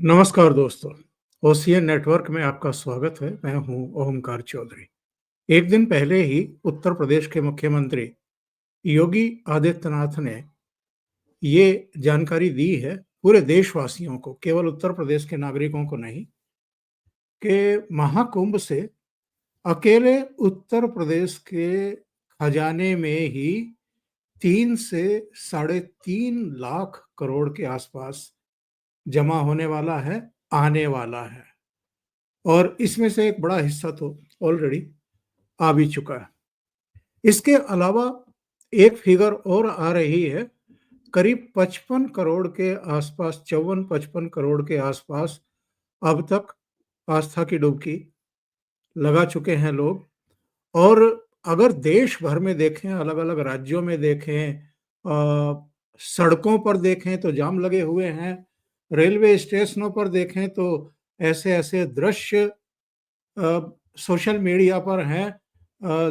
नमस्कार दोस्तों, ocean network में आपका स्वागत है। मैं हूं ओमकार चौधरी। एक दिन पहले ही उत्तर प्रदेश के मुख्यमंत्री योगी आदित्यनाथ ने ये जानकारी दी है पूरे देशवासियों को, केवल उत्तर प्रदेश के नागरिकों को नहीं, कि महाकुंभ से अकेले उत्तर प्रदेश के खजाने में ही 3 से साढ़े 3 लाख करोड़ के आसपास जमा होने वाला है, आने वाला है। और इसमें से एक बड़ा हिस्सा तो ऑलरेडी आ भी चुका है। इसके अलावा एक फिगर और आ रही है, करीब 55 करोड़ के आसपास, 54-55 करोड़ के आसपास अब तक आस्था की डुबकी लगा चुके हैं लोग। और अगर देश भर में देखें, अलग-अलग राज्यों में देखें, सड़कों पर देखें तो जाम लगे हुए हैं, रेलवे स्टेशनों पर देखें तो ऐसे-ऐसे दृश्य सोशल मीडिया पर हैं,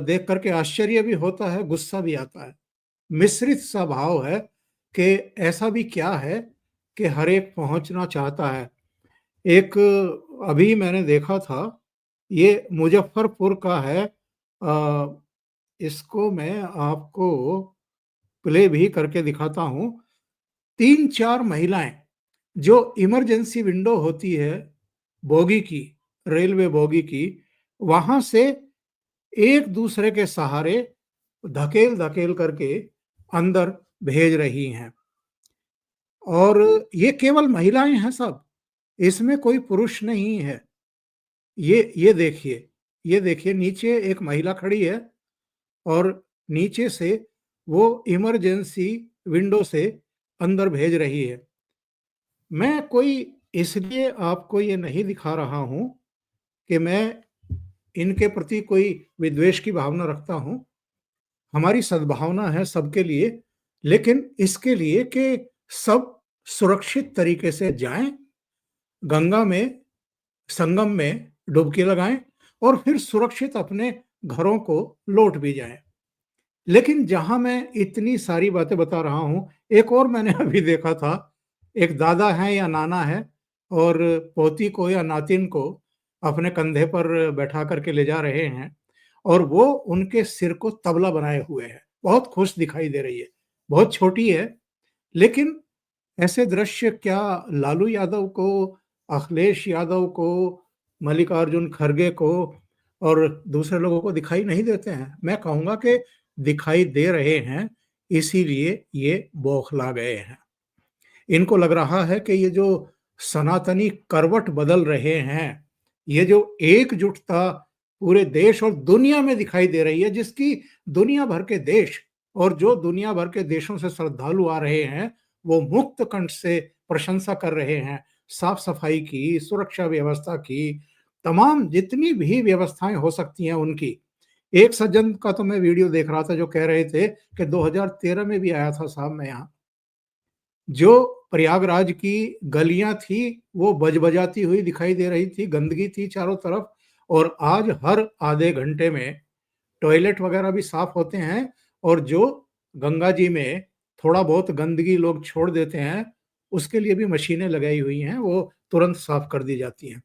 देख कर के आश्चर्य भी होता है, गुस्सा भी आता है। मिश्रित सा भाव है कि ऐसा भी क्या है कि हर एक पहुँचना चाहता है। एक अभी मैंने देखा था, ये मुज़फ्फरपुर का है। इसको मैं आपको प्ले भी करके दिखाता हूँ। 3-4 महिलाएँ जो इमरजेंसी विंडो होती है बोगी की, रेलवे बोगी की, वहाँ से एक दूसरे के सहारे धकेल-धकेल करके अंदर भेज रही हैं। और ये केवल महिलाएँ हैं सब, इसमें कोई पुरुष नहीं है। ये देखिए नीचे एक महिला खड़ी है और नीचे से वो इमरजेंसी विंडो से अंदर भेज रही है। मैं कोई इसलिए आपको ये नहीं दिखा रहा हूँ कि मैं इनके प्रति कोई विद्वेष की भावना रखता हूँ। हमारी सद्भावना है सबके लिए, लेकिन इसके लिए कि सब सुरक्षित तरीके से जाएँ, गंगा में, संगम में डुबकी लगाएँ और फिर सुरक्षित अपने घरों को लौट भी जाएँ। लेकिन जहाँ मैं इतनी सारी बातें बता रहा हूँ, एक और मैंने अभी देखा था, एक दादा हैं या नाना हैं और पोती को या नातिन को अपने कंधे पर बैठा कर के ले जा रहे हैं और वो उनके सिर को तबला बनाए हुए है। बहुत खुश दिखाई दे रही है। बहुत छोटी है, लेकिन ऐसे दृश्य क्या लालू यादव को, अखिलेश यादव को, मल्लिकार्जुन खड़गे को और दूसरे लोगों को दिखाई नहीं देते हैं? मैं कहूँगा कि दिखाई दे रहे हैं, इसीलिए ये बौखला गए हैं। इनको लग रहा है कि ये जो सनातनी करवट बदल रहे हैं, ये जो एकजुटता पूरे देश और दुनिया में दिखाई दे रही है, जिसकी दुनिया भर के देश और जो दुनिया भर के देशों से श्रद्धालु आ रहे हैं, वो मुक्त कंठ से प्रशंसा कर रहे हैं। साफ-सफाई की, सुरक्षा व्यवस्था की, तमाम जितनी भी व्यवस्थाएँ हो सकती हैं उनकी। एक सज्जन का तो मैं वीडियो देख रहा था जो कह रहे थे कि 2013 में भी आया था साहब मैं यहाँ। जो प्रयागराज की गलियाँ थी, वो बजबजाती हुई दिखाई दे रही थी, गंदगी थी चारों तरफ और आज हर आधे घंटे में टॉयलेट वगैरह भी साफ होते हैं और जो गंगा जी में थोड़ा बहुत गंदगी लोग छोड़ देते हैं, उसके लिए भी मशीनें लगाई हुई हैं, वो तुरंत साफ कर दी जाती हैं।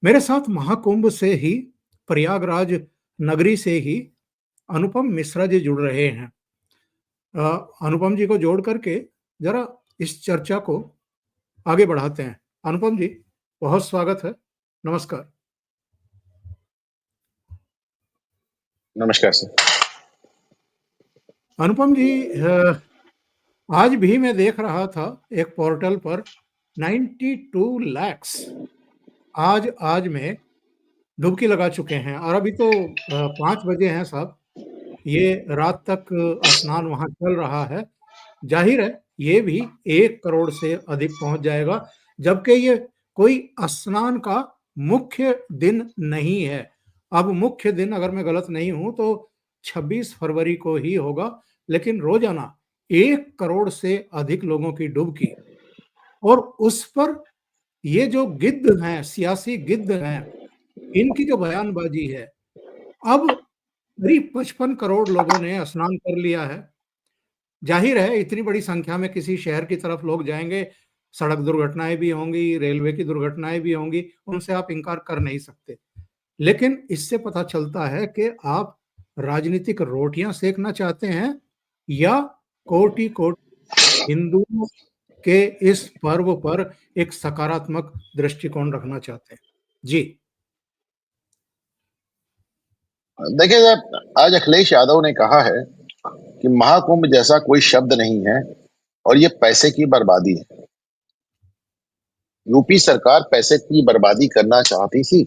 मेरे साथ महाकुंभ से ही, प्रयागराज नगरी से ही अनुपम मिश्रा जी जुड़ रहे हैं। अनुपम जी को जोड़ करके ज़रा इस चर्चा को आगे बढ़ाते हैं। अनुपम जी, बहुत स्वागत है। नमस्कार। नमस्कार सर। अनुपम जी, आज भी मैं देख रहा था एक पोर्टल पर 92 लैक्स आज में डुबकी लगा चुके हैं और अभी तो 5 बजे हैं साहब। ये रात तक स्नान वहाँ चल रहा है। ज़ाहिर है, ये भी 1 करोड़ से अधिक पहुँच जाएगा, जबकि ये कोई स्नान का मुख्य दिन नहीं है। अब मुख्य दिन, अगर मैं गलत नहीं हूँ, तो 26 फरवरी को ही होगा, लेकिन रोज़ाना 1 करोड़ से अधिक लोगों की डुबकी और उस पर ये जो गिद्ध हैं, सियासी गिद्ध हैं, इनकी जो बयानबाज़ी है। अब करीब 55 करोड़ लोगों ने स्नान कर लिया है। ज़ाहिर है इतनी बड़ी संख्या में किसी शहर की तरफ लोग जाएँगे सड़क दुर्घटनाएं भी होंगी, रेलवे की दुर्घटनाएं भी होंगी, उनसे आप इनकार कर नहीं सकते। लेकिन इससे पता चलता है कि आप राजनीतिक रोटियां सेकना चाहते हैं या कोटि कोटि हिंदुओं के इस पर्व पर एक सकारात्मक दृष्टिकोण रखना चाहते हैं। जी। देखिए सर, आज अखिलेश यादव ने कहा है कि महाकुंभ जैसा कोई शब्द नहीं है और ये पैसे की बर्बादी है। यूपी सरकार पैसे की बर्बादी करना चाहती थी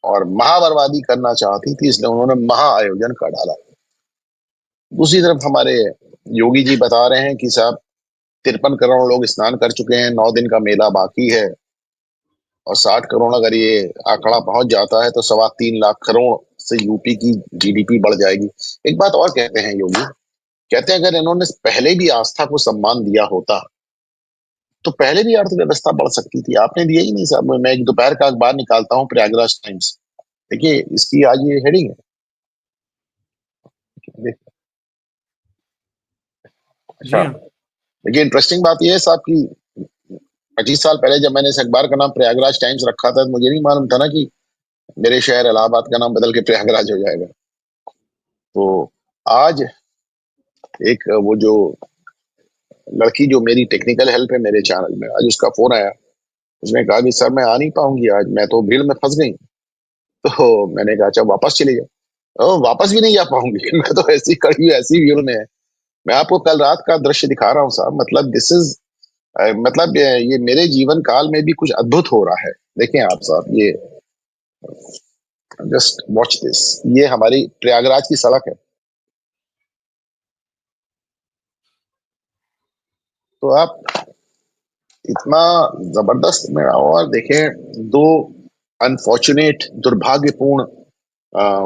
और महा बर्बादी करना चाहती थी, इसलिए उन्होंने महा आयोजन कर डाला। दूसरी तरफ हमारे योगी जी बता रहे हैं कि साहब 53 करोड़ लोग स्नान कर चुके हैं, 9 दिन का मेला बाकी है और 60 करोड़ अगर ये आंकड़ा पहुंच जाता है तो 3.25 लाख करोड़ से यूपी की जीडीपी बढ़ जाएगी। एक बात और कहते हैं योगी, कहते हैं अगर इन्होंने पहले भी आस्था को सम्मान दिया होता तो पहले भी अर्थव्यवस्था बढ़ सकती थी। आपने दिया ही नहीं साहब। मैं एक दोपहर का अखबार निकालता हूँ, प्रयागराज टाइम्स, देखिए इसकी आज ये हेडिंग है। जी अच्छा, हाँ। देखिए इंटरेस्टिंग बात यह है साहब कि 25 साल पहले जब मैंने इस अखबार का नाम प्रयागराज टाइम्स रखा था तो मुझे नहीं मालूम था ना कि मेरे शहर इलाहाबाद का नाम बदल के प्रयागराज हो जाएगा। तो आज एक वो जो लड़की जो मेरी टेक्निकल हेल्प है मेरे चैनल में, आज उसका फोन आया। उसने कहा कि सर मैं आ नहीं पाऊंगी आज, मैं तो भीड़ में फंस गई। तो मैंने कहा अच्छा वापस चले जाओ। वापस भी नहीं आ पाऊंगी मैं तो ऐसी कड़ी ऐसी भीड़ में है। मैं आपको कल रात का दृश्य दिखा रहा हूँ साहब, मतलब दिस इज मतलब ये मेरे जीवन काल में भी कुछ अद्भुत हो रहा है। देखें आप साहब, ये जस्ट वॉच दिस, ये हमारी प्रयागराज की सड़क है। तो आप इतना जबरदस्त में और देखें, दो अनफॉर्चुनेट दुर्भाग्यपूर्ण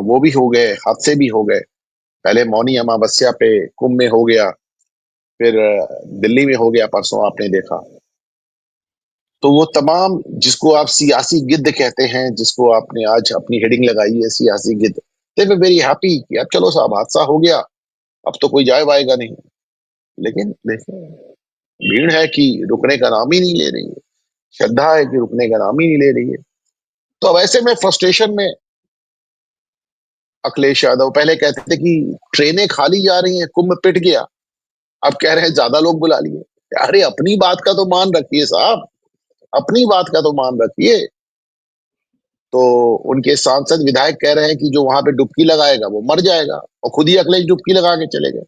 वो भी हो गए, हादसे भी हो गए। पहले मौनी अमावस्या पे कुंभ में हो गया, फिर दिल्ली में हो गया परसों, आपने देखा। तो वो तमाम जिसको आप सियासी गिद्ध कहते हैं, जिसको आपने आज अपनी हेडिंग लगाई है सियासी गिद्ध, दे वे वेरी हैप्पी कि अब चलो साहब हादसा हो गया, अब तो कोई जाए वाएगा नहीं। लेकिन देखिए, भीड़ है कि रुकने का नाम ही नहीं ले रही है, श्रद्धा है कि रुकने का नाम ही नहीं ले रही है। तो अब ऐसे में फ्रस्ट्रेशन में अखिलेश यादव पहले कहते थे कि ट्रेनें खाली जा रही हैं, कुंभ पिट गया, अब कह रहे हैं ज्यादा लोग बुला लिए। अरे अपनी बात का तो मान रखिए साहब, अपनी बात का तो मान रखिए। तो उनके सांसद विधायक कह रहे हैं कि जो वहां पे डुबकी लगाएगा वो मर जाएगा, और खुद ही अखिलेश डुबकी लगा के चले गए।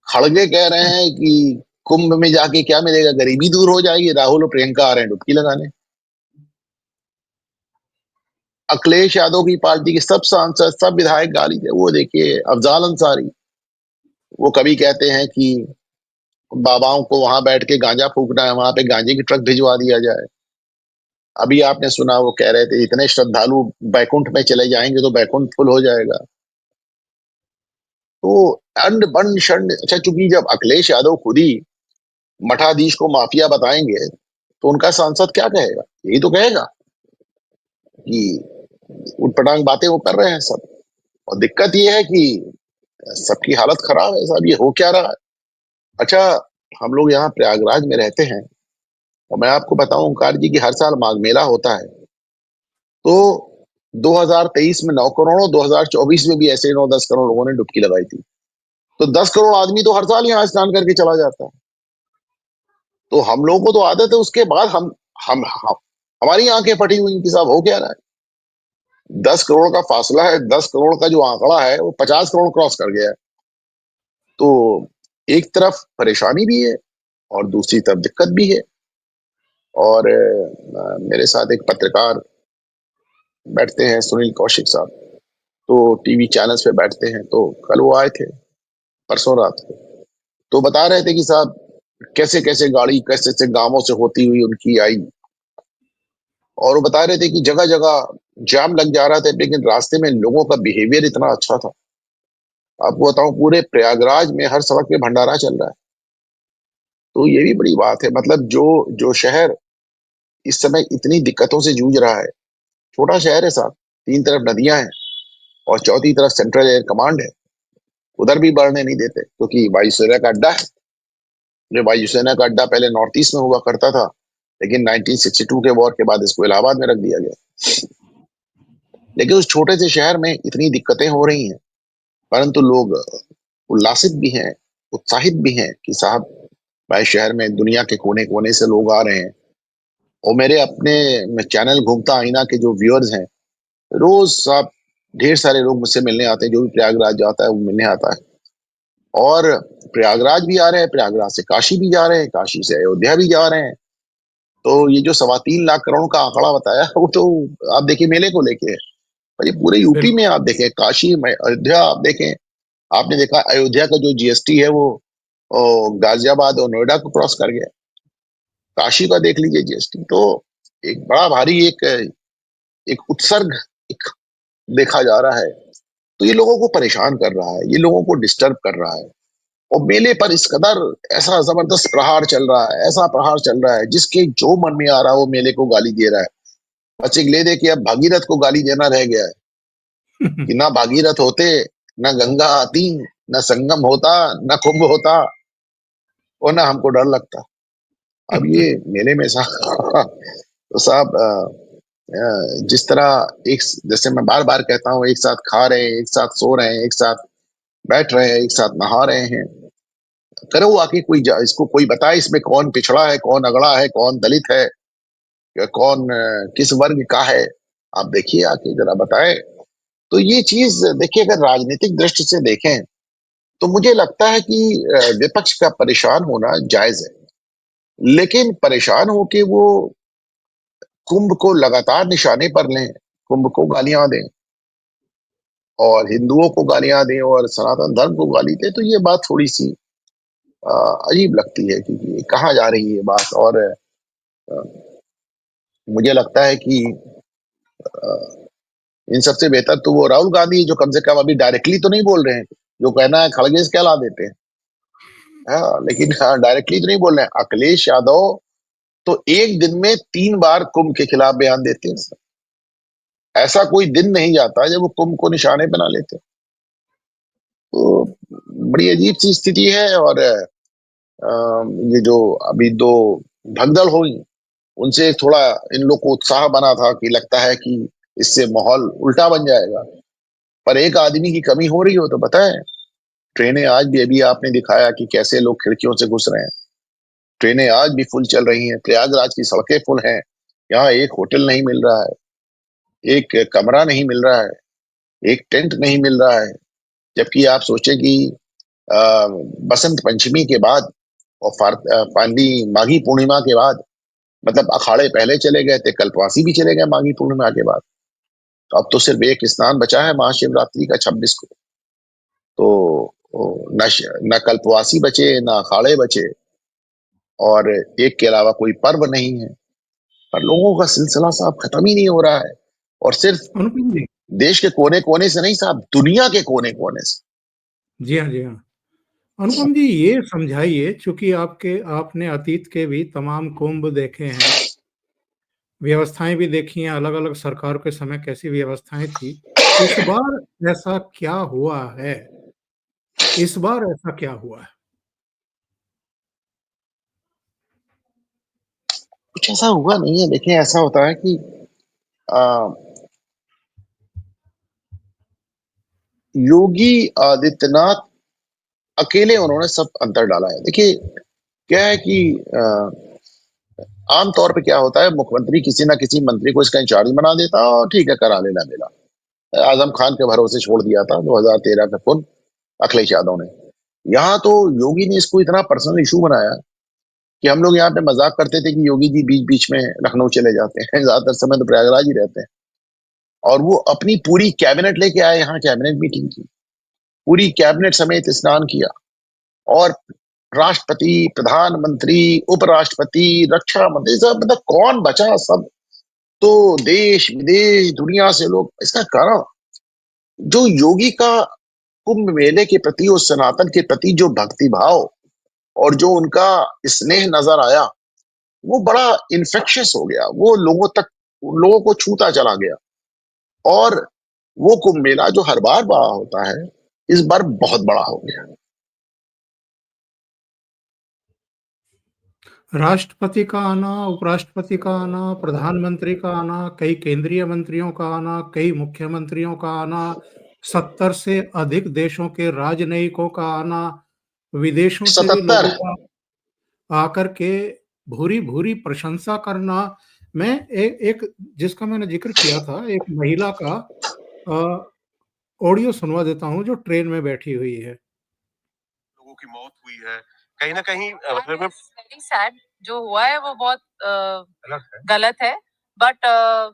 खड़गे कह रहे हैं कि कुंभ में जाके क्या मिलेगा, गरीबी दूर हो जाएगी, राहुल और प्रियंका आ रहे हैं डुबकी लगाने। अखिलेश यादव की पार्टी के सब सांसद सब विधायक गाली दे। वो देखिए अफजाल अंसारी, वो कभी कहते हैं कि बाबाओं को वहां बैठ के गांजा फूकना है, वहां पे गांजे की ट्रक भिजवा दिया जाए। अभी आपने सुना वो कह रहे थे इतने श्रद्धालु बैकुंठ में चले जाएंगे तो बैकुंठ फुल हो जाएगा। तो अंड बंड शंड, अच्छा चूंकि जब अखिलेश यादव खुद ही मठाधीश को माफिया बताएंगे तो उनका सांसद क्या कहेगा, यही तो कहेगा कि उटपटांग बातें वो कर रहे हैं सब। और दिक्कत ये है कि सबकी हालत खराब है साहब, ये हो क्या रहा है। अच्छा, हम लोग यहाँ प्रयागराज में रहते हैं और मैं आपको बताऊं ओंकार जी की हर साल माघ मेला होता है। तो 2023 में 9 करोड़ और 2024 में भी ऐसे 9-10 करोड़ लोगों ने डुबकी लगाई थी। तो 10 करोड़ आदमी तो हर साल यहाँ स्नान करके चला जाता है। तो हम लोगों को तो आदत है, उसके बाद हम हमारी आंखें फटी हुई कि साहब हो क्या रहा है। 10 करोड़ का फासला है, 10 करोड़ का जो आंकड़ा है वो 50 करोड़ क्रॉस कर गया है। तो एक तरफ परेशानी भी है और दूसरी तरफ दिक्कत भी है। और मेरे साथ एक पत्रकार बैठते हैं, सुनील कौशिक साहब, तो टीवी चैनल्स पे बैठते हैं। तो कल वो आए थे, परसों रात को, तो बता रहे थे कि साहब कैसे कैसे गाड़ी कैसे कैसे गांवों से होती हुई उनकी आई। और वो बता रहे थे कि जगह जगह जाम लग जा रहा था, लेकिन रास्ते में लोगों का बिहेवियर इतना अच्छा था। आपको बताऊं पूरे प्रयागराज में हर सड़क पे भंडारा चल रहा है। तो ये भी बड़ी बात है, मतलब जो जो शहर इस समय इतनी दिक्कतों से जूझ रहा है, छोटा शहर है साहब, तीन तरफ नदियां हैं और चौथी तरफ सेंट्रल एयर कमांड है। उधर भी बढ़ने नहीं देते, क्योंकि वायुसेना का अड्डा है। जो वायुसेना का अड्डा पहले नॉर्थ ईस्ट में हुआ करता था, लेकिन 1962 के वॉर के बाद इसको इलाहाबाद में रख दिया गया। लेकिन उस छोटे से शहर में इतनी दिक्कतें हो रही हैं, परंतु लोग उल्लासित भी हैं, उत्साहित भी हैं कि साहब भाई शहर में दुनिया के कोने कोने से लोग आ रहे हैं। और मेरे अपने चैनल घूमता आईना के जो व्यूअर्स हैं, रोज साहब ढेर सारे लोग मुझसे मिलने आते हैं। जो भी प्रयागराज जाता है वो मिलने आता है। और प्रयागराज भी आ रहे हैं, प्रयागराज से काशी भी जा रहे हैं, काशी से अयोध्या भी जा रहे हैं। तो ये जो 3.25 लाख करोड़ का आंकड़ा बताया, वो तो आप देखिए मेले को लेके है। और ये पूरे यूपी में बिल्कुल। आप देखें, काशी में, अयोध्या आप देखें। आपने देखा अयोध्या का जो जीएसटी है वो गाजियाबाद और नोएडा को क्रॉस कर गया। काशी का देख लीजिए जीएसटी। तो एक बड़ा भारी एक उत्सर्ग एक देखा जा रहा है। तो ये लोगों को परेशान कर रहा है, ये लोगों को डिस्टर्ब कर रहा है। और मेले पर इस कदर ऐसा जबरदस्त प्रहार चल रहा है, ऐसा प्रहार चल रहा है, जिसके जो मन में आ रहा है वो मेले को गाली दे रहा है। बस एक ले दे कि अब भागीरथ को गाली देना रह गया है, कि ना भागीरथ होते, ना गंगा आती, ना संगम होता, ना कुंभ होता, और ना हमको डर लगता। अब ये मेले में साहब तो साहब जिस तरह एक, जैसे मैं बार बार कहता हूँ, एक साथ खा रहे हैं, एक साथ सो रहे हैं, एक साथ बैठ रहे हैं, एक साथ नहा रहे हैं। करो आके कोई इसको कोई बताए इसमें कौन पिछड़ा है, कौन अगड़ा है, कौन दलित है, या कौन किस वर्ग का है। आप देखिए आके जरा बताएं। तो ये चीज देखिए, अगर राजनीतिक दृष्टि से देखें तो मुझे लगता है कि विपक्ष का परेशान होना जायज है। लेकिन परेशान होके वो कुंभ को लगातार निशाने पर लें, कुंभ को गालियां दें और हिंदुओं को गालियां दें और सनातन धर्म को गाली दें, तो ये बात थोड़ी सी अजीब लगती है कि ये कहाँ जा रही है बात। और मुझे लगता है कि इन सबसे बेहतर तो वो राहुल गांधी, जो कम से कम अभी डायरेक्टली तो नहीं बोल रहे हैं। जो कहना है खड़गे से कहला देते हैं। हाँ, लेकिन हाँ, डायरेक्टली तो नहीं बोल रहे हैं। अखिलेश यादव तो एक दिन में 3 बार कुंभ के खिलाफ बयान देते हैं। ऐसा कोई दिन नहीं जाता जब वो कुंभ को निशाने बना लेते। तो बड़ी अजीब सी स्थिति है। और ये जो अभी दो भगदड़ हुई, उनसे थोड़ा इन लोग को उत्साह बना था कि लगता है कि इससे माहौल उल्टा बन जाएगा। पर एक आदमी की कमी हो रही हो तो बताएं। ट्रेनें आज भी, अभी आपने दिखाया कि कैसे लोग खिड़कियों से घुस रहे हैं। ट्रेनें आज भी फुल चल रही हैं, प्रयागराज की सड़कें फुल हैं। यहाँ एक होटल नहीं मिल रहा है, एक कमरा नहीं मिल रहा है, एक टेंट नहीं मिल रहा है। जबकि आप सोचे कि अ, बसंत पंचमी के बाद और फाइनली माघी पूर्णिमा के बाद, मतलब अखाड़े पहले चले गए थे, कल्पवासी भी चले गए माघी पूर्णिमा के बाद। तो अब तो सिर्फ एक स्नान बचा है महाशिवरात्रि का 26 को। तो न कल्पवासी बचे, न अखाड़े बचे, और एक के अलावा कोई पर्व नहीं है। पर लोगों का सिलसिला साहब खत्म ही नहीं हो रहा है। और सिर्फ अनुपम जी। देश के कोने कोने से नहीं साहब, दुनिया के कोने कोने से। जी हाँ, जी हाँ। अनुपम जी, ये समझाइए, चूंकि आपने अतीत के भी तमाम कुंभ देखे हैं, व्यवस्थाएं भी देखी हैं, अलग अलग सरकार के समय कैसी व्यवस्थाएं थी। इस बार ऐसा क्या हुआ है? इस बार ऐसा क्या हुआ है? कुछ ऐसा हुआ नहीं है। देखिए ऐसा होता है कि आ, योगी आदित्यनाथ अकेले उन्होंने सब अंतर डाला है। देखिए क्या है कि आमतौर पे क्या होता है, मुख्यमंत्री किसी ना किसी मंत्री को इसका इंचार्ज बना देता है और ठीक है, करा लेना मेला। आजम खान के भरोसे छोड़ दिया था 2013 का खुद अखिलेश यादव ने। यहाँ तो योगी ने इसको इतना पर्सनल इशू बनाया कि हम लोग यहाँ पे मजाक करते थे कि योगी जी बीच बीच में लखनऊ चले जाते हैं, ज्यादातर समय तो प्रयागराज ही रहते हैं। और वो अपनी पूरी कैबिनेट लेके आए, यहाँ कैबिनेट मीटिंग की, पूरी कैबिनेट समेत स्नान किया। और राष्ट्रपति, प्रधानमंत्री, उपराष्ट्रपति, रक्षा मंत्री, सब मतलब कौन बचा, सब तो देश विदेश दुनिया से लोग। इसका कारण जो योगी का कुंभ मेले के प्रति और सनातन के प्रति जो भक्ति भाव और जो उनका स्नेह नजर आया, वो बड़ा इन्फेक्शियस हो गया। वो लोगों तक, लोगों को छूता चला गया। और वो कुंभ मेला जो हर बार बड़ा होता है, इस बार बहुत बड़ा हो गया। राष्ट्रपति का आना, उपराष्ट्रपति का आना, प्रधानमंत्री का आना, कई केंद्रीय मंत्रियों का आना, कई मुख्यमंत्रियों का आना, 70 से अधिक देशों के राजनयिकों का आना, विदेशों से भी 77। लोगों का आकर के भूरी-भूरी प्रशंसा करना। मैं एक जिसका मैंने ज़िक्र किया था, एक महिला का अ, ऑडियो सुनवा देता हूँ जो ट्रेन में बैठी हुई है। लोगों की मौत हुई है। कहीं न कहीं वेरी सैड जो हुआ है वो बहुत गलत है। But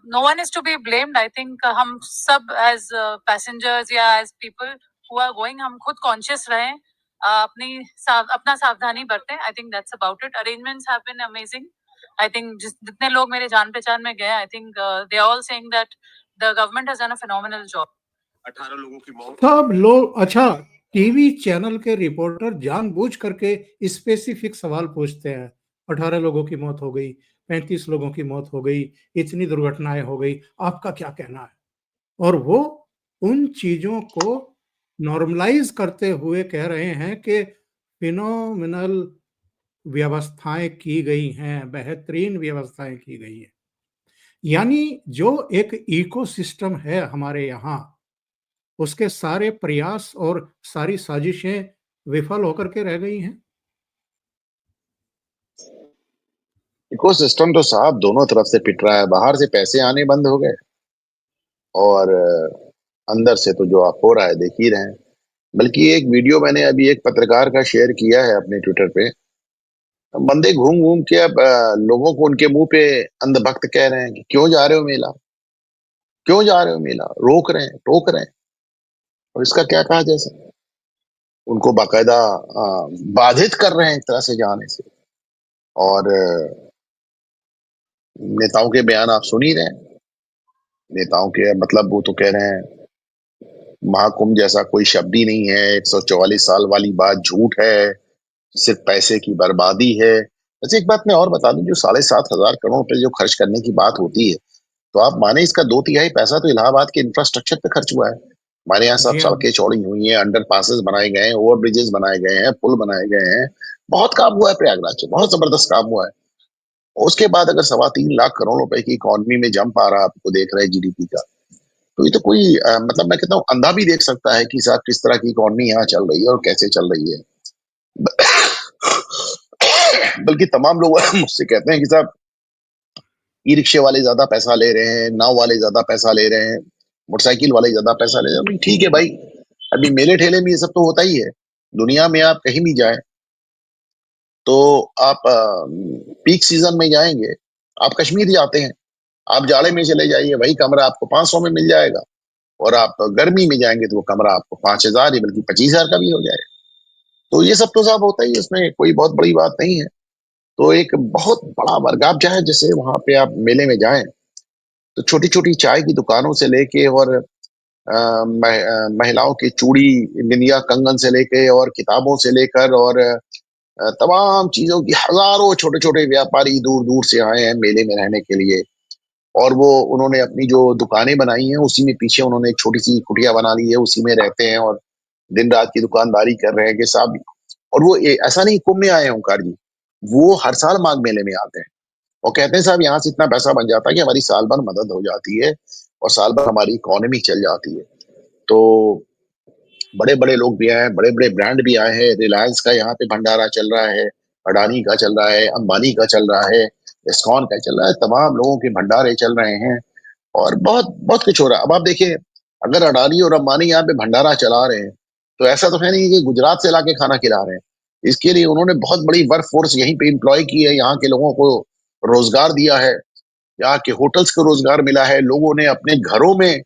no one is to be blamed. I think हम सब एज पैसेंजर्स या as people who are going हम खुद कॉन्शियस रहें, अपना सावधानी बरतें। I think that's about it. Arrangements have been amazing. I think जितने लोग मेरे जान पहचान में गए, I think they are all saying that the government has done a phenomenal job. 18 लोगों की मौत। सब लोग अच्छा, टीवी चैनल के रिपोर्टर जानबूझ करके स्पेसिफिक सवाल पूछते हैं। 18 लोगों की मौत हो गई, 35 लोगों की मौत हो गई, इतनी दुर्घटनाएं हो गई, आपका क्या कहना है? और वो उन चीजों को नॉर्मलाइज करते हुए कह रहे हैं कि फिनोमिनल व्यवस्थाएं की गई हैं, बेहतरीन व्यवस्थाएं की गई हैं। यानी जो एक इकोसिस्टम है हमारे यहाँ, उसके सारे प्रयास और सारी साजिशें विफल होकर के रह गई हैं। इकोसिस्टम तो साहब दोनों तरफ से पिट रहा है। बाहर से पैसे आने बंद हो गए और अंदर से तो जो आप हो रहा है देख ही रहे हैं। बल्कि एक वीडियो मैंने अभी एक पत्रकार का शेयर किया है अपने ट्विटर पे। बंदे घूम घूम के अब लोगों को उनके मुंह पे अंधभक्त कह रहे हैं कि क्यों जा रहे हो मेला, क्यों जा रहे हो मेला, रोक रहे हैं, टोक रहे हैं। और इसका क्या कहा जाए सर? उनको बाकायदा बाधित कर रहे हैं एक तरह से जाने से। और नेताओं के बयान आप सुन ही रहे हैं। नेताओं के मतलब वो तो कह रहे हैं महाकुंभ जैसा कोई शब्द ही नहीं है, 144 साल वाली बात झूठ है, सिर्फ पैसे की बर्बादी है। वैसे एक बात मैं और बता दूं, जो 7,500 करोड़ रुपए जो खर्च करने की बात होती है, तो आप माने इसका 2/3 पैसा तो इलाहाबाद के इंफ्रास्ट्रक्चर पे खर्च हुआ है। हमारे यहाँ सब जी हाँ। सड़कें चौड़ी हुई हैं, अंडर पासेस बनाए गए हैं, ओवर ब्रिजेस बनाए गए हैं, पुल बनाए गए हैं। बहुत काम हुआ है प्रयागराज में, बहुत जबरदस्त काम हुआ है। उसके बाद अगर 3.25 लाख करोड़ रुपए की इकोनॉमी में जंप आ रहा है, आपको देख रहे हैं जीडीपी का, तो ये तो कोई मतलब मैं कहता हूँ अंधा भी देख सकता है कि साहब किस तरह की इकोनॉमी यहाँ चल रही है और कैसे चल रही है। बल्कि तमाम लोग मुझसे कहते हैं कि साहब ई रिक्शे वाले ज्यादा पैसा ले रहे हैं, नाव वाले ज्यादा पैसा ले रहे हैं, मोटरसाइकिल वाले ज्यादा पैसा ले रहे हैं। भाई ठीक है भाई, अभी मेले ठेले में ये सब तो होता ही है। दुनिया में आप कहीं भी जाए तो आप पीक सीजन में जाएंगे, आप कश्मीर जाते हैं, आप जाड़े में चले जाइए, वही कमरा आपको 500 में मिल जाएगा। और आप गर्मी में जाएंगे तो वो कमरा आपको 5,000 ही बल्कि 25,000 का भी हो जाएगा। तो ये सब तो साहब होता ही है, इसमें कोई बहुत बड़ी बात नहीं है। तो एक बहुत बड़ा वर्ग, आप चाहे जैसे वहां पे आप मेले में जाएं तो छोटी छोटी चाय की दुकानों से लेके और महिलाओं की चूड़ी, बिंदिया, कंगन से लेके और किताबों से लेकर और तमाम चीजों की हजारों छोटे छोटे व्यापारी दूर दूर से आए हैं मेले में रहने के लिए। और वो उन्होंने अपनी जो दुकानें बनाई हैं उसी में पीछे उन्होंने एक छोटी सी कुटिया बना ली है, उसी में रहते हैं और दिन रात की दुकानदारी कर रहे हैं कि साहब। और वो ऐसा नहीं कुंभ में आए हैं ओंकार जी, वो हर साल माघ मेले में आते हैं और कहते हैं साहब यहाँ से इतना पैसा बन जाता है कि हमारी साल भर मदद हो जाती है और साल भर हमारी इकोनॉमी चल जाती है। तो बड़े बड़े लोग भी आए हैं, बड़े बड़े ब्रांड भी आए हैं। रिलायंस का यहाँ पे भंडारा चल रहा है, अडानी का चल रहा है, अंबानी का चल रहा है, इस्कॉन का चल रहा है, तमाम लोगों के भंडारे चल रहे हैं और बहुत बहुत कुछ हो रहा है। अब आप देखिए, अगर अडानी और अंबानी यहाँ पे भंडारा चला रहे हैं तो ऐसा तो है नहीं कि गुजरात से लाके खाना खिला रहे हैं। इसके लिए उन्होंने बहुत बड़ी वर्क फोर्स यहीं पे इंप्लॉय की है, यहाँ के लोगों को रोजगार दिया है, यहाँ के होटल्स को रोजगार मिला है, लोगों ने अपने घरों में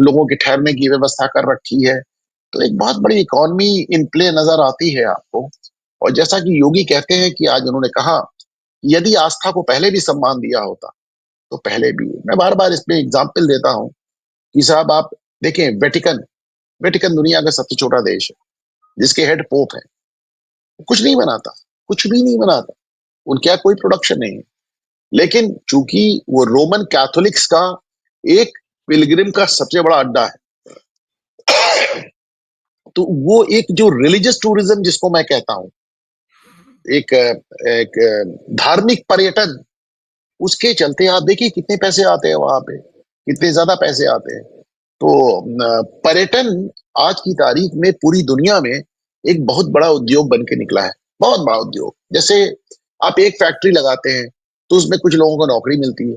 लोगों के ठहरने की व्यवस्था कर रखी है। तो एक बहुत बड़ी इकोनॉमी इन प्ले नजर आती है आपको। और जैसा कि योगी कहते हैं कि आज उन्होंने कहा, यदि आस्था को पहले भी सम्मान दिया होता तो पहले भी, मैं बार बार इसमें एग्जाम्पल देता हूँ कि साहब आप देखें, वेटिकन, वेटिकन दुनिया का सबसे छोटा देश है जिसके हेड पोप है। कुछ नहीं बनाता, कुछ भी नहीं बनाता, उनके यहाँ कोई प्रोडक्शन नहीं है। लेकिन चूंकि वो रोमन कैथोलिक्स का एक पिलग्रिम का सबसे बड़ा अड्डा है, तो वो एक जो रिलीजियस टूरिज्म जिसको मैं कहता हूँ, एक एक धार्मिक पर्यटन, उसके चलते आप देखिए कितने पैसे आते हैं वहां पे, कितने ज्यादा पैसे आते हैं। तो पर्यटन आज की तारीख में पूरी दुनिया में एक बहुत बड़ा उद्योग बन के निकला है, बहुत बड़ा उद्योग। जैसे आप एक फैक्ट्री लगाते हैं तो उसमें कुछ लोगों को नौकरी मिलती है।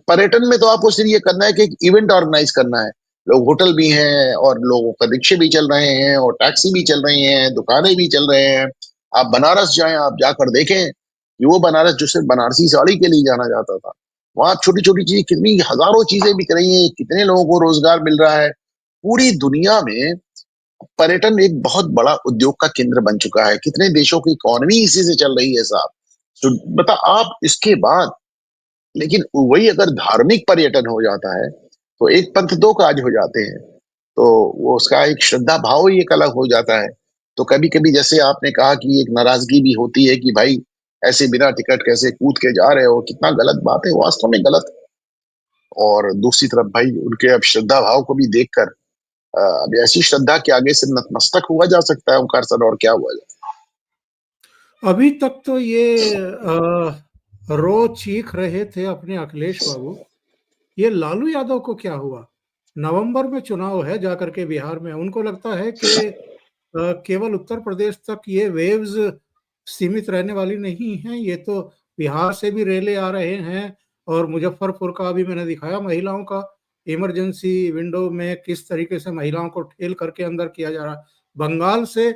पर्यटन में तो आपको सिर्फ ये करना है कि एक इवेंट ऑर्गेनाइज करना है। लोग होटल भी हैं और लोगों का रिक्शे भी चल रहे हैं और टैक्सी भी चल रही हैं, दुकानें भी चल रहे हैं। आप बनारस जाएं, आप जाकर देखें कि वो बनारस जो सिर्फ बनारसी साड़ी के लिए जाना जाता था, वहां छोटी छोटी चीज कितनी हजारों चीजें बिक रही हैं, कितने लोगों को रोजगार मिल रहा है। पूरी दुनिया में पर्यटन एक बहुत बड़ा उद्योग का केंद्र बन चुका है। कितने देशों की इकोनॉमी इसी से चल रही है साहब। तो बता आप इसके बाद, लेकिन वही अगर धार्मिक पर्यटन हो जाता है तो एक पंथ दो काज हो जाते हैं। तो वो उसका एक श्रद्धा भाव ही एक अलग हो जाता है। तो कभी कभी जैसे आपने कहा कि एक नाराजगी भी होती है कि भाई ऐसे बिना टिकट कैसे कूद के जा रहे हो, कितना गलत बात है, वास्तव में गलत है। और दूसरी तरफ भाई उनके अब श्रद्धा भाव को भी देखकर अब ऐसी श्रद्धा के आगे से नतमस्तक हुआ जा सकता है ओंकार सर, और क्या हुआ जाए। अभी तक तो ये रो चीख रहे थे अपने अखिलेश बाबू, ये लालू यादव को क्या हुआ? नवंबर में चुनाव है जाकर के बिहार में, उनको लगता है कि केवल उत्तर प्रदेश तक ये वेव्स सीमित रहने वाली नहीं हैं, ये तो बिहार से भी रेले आ रहे हैं। और मुजफ्फरपुर का अभी मैंने दिखाया महिलाओं का इमरजेंसी विंडो में किस तरीके से महिलाओं को ठेल करके अंदर किया जा रहा है। बंगाल से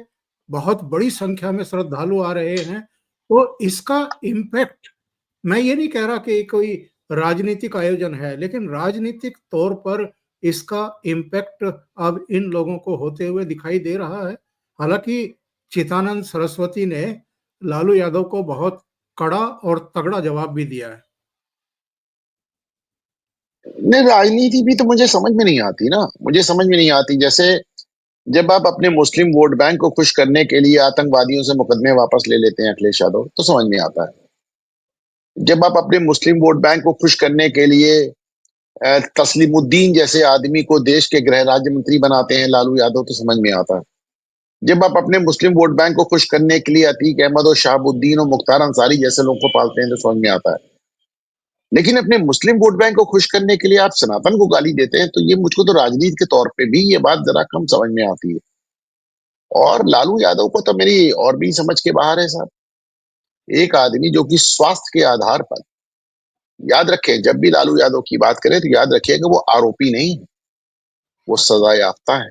बहुत बड़ी संख्या में श्रद्धालु आ रहे हैं। तो इसका इम्पैक्ट, मैं ये नहीं कह रहा कि कोई राजनीतिक आयोजन है, लेकिन राजनीतिक तौर पर इसका इम्पैक्ट अब इन लोगों को होते हुए दिखाई दे रहा है। हालांकि चिदानंद सरस्वती ने लालू यादव को बहुत कड़ा और तगड़ा जवाब भी दिया है। नहीं, राजनीति भी तो मुझे समझ में नहीं आती ना, मुझे समझ में नहीं आती। जैसे जब आप अपने मुस्लिम वोट बैंक को खुश करने के लिए आतंकवादियों से मुकदमे वापस ले लेते हैं अखिलेश यादव, तो समझ में आता है। जब आप अपने मुस्लिम वोट बैंक को खुश करने के लिए तस्लीमुद्दीन जैसे आदमी को देश के गृह राज्य मंत्री बनाते हैं लालू यादव, तो समझ में आता है। जब आप अपने मुस्लिम वोट बैंक को खुश करने के लिए अतीक अहमद और शहाबुद्दीन और मुख्तार अंसारी जैसे लोगों को पालते हैं, तो समझ में आता है। लेकिन अपने मुस्लिम वोट बैंक को खुश करने के लिए आप सनातन को गाली देते हैं, तो ये मुझको तो राजनीति के तौर पे भी ये बात जरा कम समझ में आती है। और लालू यादव को तो मेरी और भी समझ के बाहर है साहब। एक आदमी जो कि स्वास्थ्य के आधार पर, याद रखें जब भी लालू यादव की बात करें तो याद रखिएगा वो आरोपी नहीं है, वो सजा याफ्ता है,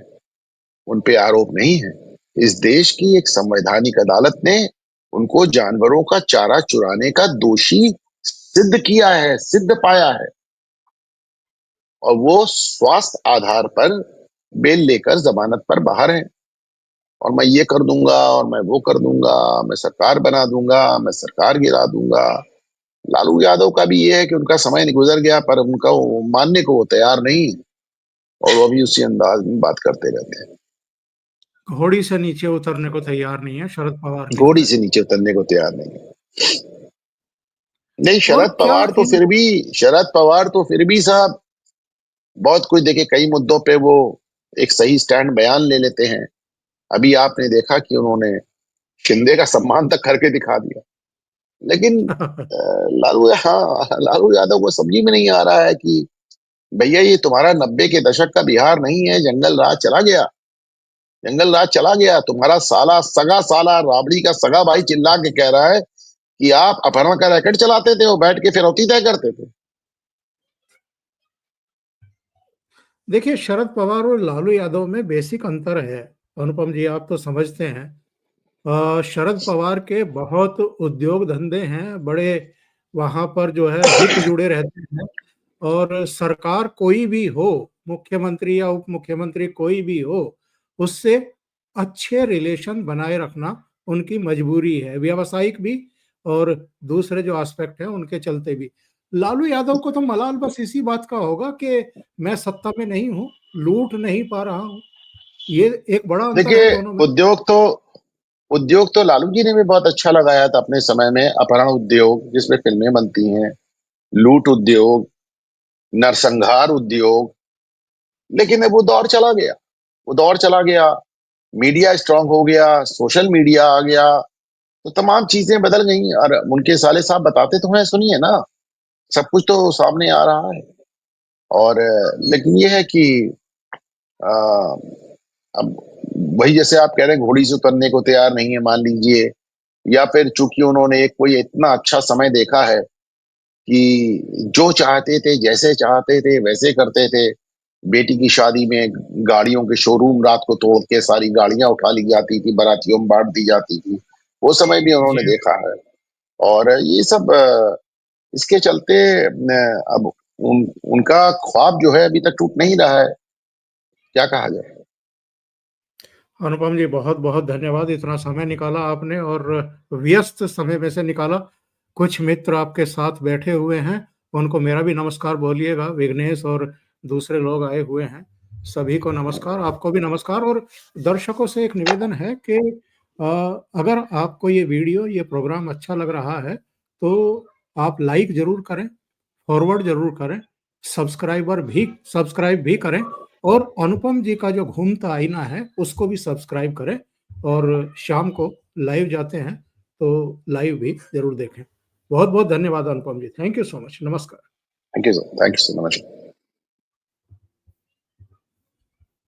उन पे आरोप नहीं है। इस देश की एक संवैधानिक अदालत ने उनको जानवरों का चारा चुराने का दोषी सिद्ध किया है, सिद्ध पाया है। और वो स्वास्थ्य आधार पर बेल लेकर जमानत पर बाहर है। और मैं ये कर दूंगा और मैं वो कर दूंगा, मैं सरकार बना दूंगा, मैं सरकार गिरा दूंगा। लालू यादव का भी ये है कि उनका समय गुजर गया, पर उनका वो मानने को वो तैयार नहीं है और वो भी उसी अंदाज में बात करते रहते हैं। घोड़ी से नीचे उतरने को तैयार नहीं है शरद पवार की घोड़ी तरह। से नीचे उतरने को तैयार नहीं है। नहीं, और क्या इन शरद पवार तो फिर भी साहब बहुत कुछ देखे, कई मुद्दों पे वो एक सही स्टैंड बयान ले लेते हैं। अभी आपने देखा कि उन्होंने शिंदे का सम्मान तक करके दिखा दिया। लेकिन लालू यादव को समझ में नहीं आ रहा है कि भैया ये तुम्हारा 90 के दशक का बिहार नहीं है, जंगल राज चला गया। जंगल राज चला गया। तुम्हारा साला सगा साला राबड़ी का सगा भाई चिल्ला के कह रहा है कि आप अपहरण का रैकेट चलाते थे और बैठ के फिरौती तय करते थे। देखिए, शरद पवार और लालू यादव में बेसिक अंतर है। अनुपम जी, आप तो समझते हैं। शरद पवार के बहुत उद्योग धंधे हैं बड़े, वहां पर जो है हित जुड़े रहते हैं। और सरकार कोई भी हो, मुख्यमंत्री या उप मुख्यमंत्री कोई भी हो, उससे अच्छे रिलेशन बनाए रखना उनकी मजबूरी है, व्यावसायिक भी और दूसरे जो एस्पेक्ट है उनके चलते भी। लालू यादव को तो मलाल बस इसी बात का होगा कि मैं सत्ता में नहीं हूं, लूट नहीं पा रहा हूं। ये एक बड़ा अंतर है देखिए, दोनों में। उद्योग तो लालू जी ने भी बहुत अच्छा लगाया था अपने समय में। अपहरण उद्योग जिसमें फिल्में बनती हैं, लूट उद्योग, नरसंहार उद्योग। लेकिन अब वो दौर चला गया, वो दौर चला गया। मीडिया स्ट्रांग हो गया, सोशल मीडिया आ गया, तो तमाम चीजें बदल गई। और उनके साले साहब बताते तो हैं, सुनिए ना, सब कुछ तो सामने आ रहा है। और लेकिन ये है कि आ, अब वही जैसे आप कह रहे हैं, घोड़ी से उतरने को तैयार नहीं है, मान लीजिए, या फिर चूंकि उन्होंने एक कोई इतना अच्छा समय देखा है कि जो चाहते थे, जैसे चाहते थे वैसे करते थे। बेटी की शादी में गाड़ियों के शोरूम रात को तोड़ के सारी गाड़ियां उठा ली जाती थी, बारातियों में बांट दी जाती थी। वो समय भी जी। उन्होंने देखा है। और ये सब इसके चलते अब उनका ख्वाब जो है अभी तक टूट नहीं रहा है। क्या कहा जाए? अनुपम जी, बहुत-बहुत धन्यवाद, इतना समय निकाला आपने और व्यस्त समय में से निकाला। कुछ मित्र आपके साथ बैठे हुए हैं, उनको मेरा भी नमस्कार बोलिएगा, विघ्नेश और दूसरे लोग आए हुए हैं, सभी को नमस्कार, आपको भी नमस्कार। और दर्शकों से एक निवेदन है कि अ, अगर आपको ये वीडियो, ये प्रोग्राम अच्छा लग रहा है, तो आप लाइक ज़रूर करें, फॉरवर्ड ज़रूर करें, सब्सक्राइब भी करें और अनुपम जी का जो घूमता आईना है, उसको भी सब्सक्राइब करें और शाम को लाइव जाते हैं, तो लाइव भी ज़रूर देखें। बहुत-बहुत धन्यवाद Anupam ji. Thank you so much. नमस्कार। Thank you sir, thank you so much.